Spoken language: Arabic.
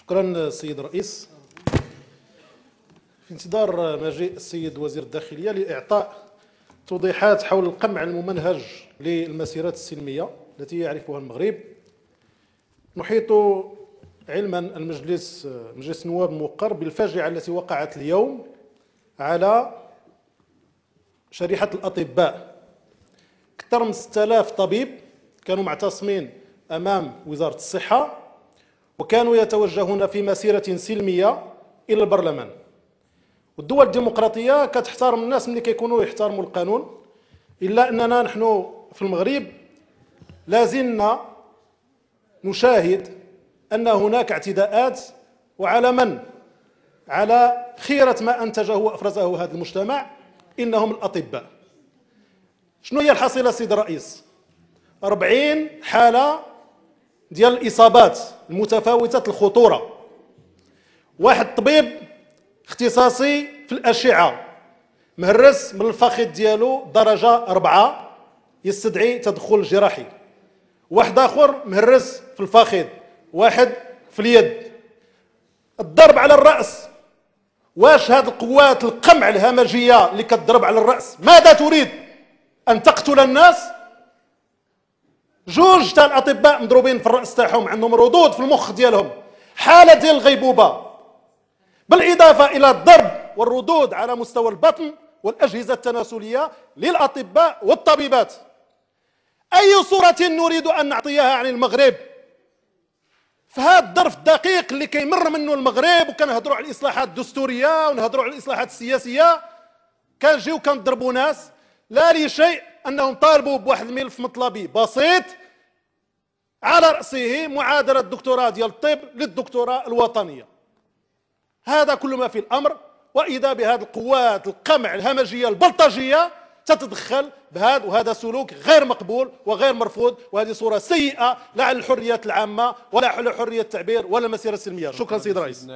شكرا السيد الرئيس. في انتظار مجيء السيد وزير الداخلية لإعطاء توضيحات حول القمع الممنهج للمسيرات السلمية التي يعرفها المغرب، نحيط علما مجلس النواب الموقر بالفاجعة التي وقعت اليوم على شريحة الأطباء. أكثر من 6000 طبيب كانوا معتصمين أمام وزارة الصحة وكانوا يتوجهون في مسيرة سلمية إلى البرلمان. والدول الديمقراطية كتحترم الناس ملي كيكونوا يحترموا القانون، إلا أننا نحن في المغرب لازلنا نشاهد أن هناك اعتداءات، وعلى من؟ على خيرة ما أنتجه وأفرزه هذا المجتمع، إنهم الأطباء. شنو هي الحصيلة السيد الرئيس؟ 40 حالة ديال الإصابات المتفاوتة الخطورة. واحد طبيب اختصاصي في الأشعة مهرس من الفخذ ديالو درجة 4 يستدعي تدخل جراحي. واحد آخر مهرس في الفخذ، واحد في اليد. الضرب على الرأس، واش هذه القوات القمع الهمجية اللي كتضرب على الرأس ماذا تريد؟ أن تقتل الناس؟ جوج تاع الأطباء مضروبين في الرأس تاعهم، عندهم ردود في المخ ديالهم، حالة ديال الغيبوبة، بالإضافة إلى الضرب والردود على مستوى البطن والأجهزة التناسلية للأطباء والطبيبات. أي صورة نريد أن نعطيها عن المغرب في هذا الظرف الدقيق اللي كيمر منه المغرب؟ وكنهضروا على الإصلاحات الدستورية ونهضروا على الإصلاحات السياسية، كنجيو كنضربوا ناس لا لشيء، أنهم طالبوا بواحد الملف مطلبي بسيط على رأسه معادلة الدكتوراه ديال الطب للدكتوراه الوطنية. هذا كل ما في الأمر، وإذا بهذه القوات القمع الهمجية البلطجية تتدخل بهذا، وهذا سلوك غير مقبول وغير مرفوض، وهذه صورة سيئة لا على الحريات العامة ولا على حرية التعبير ولا المسيرة السلمية. شكرا سيد الرئيس.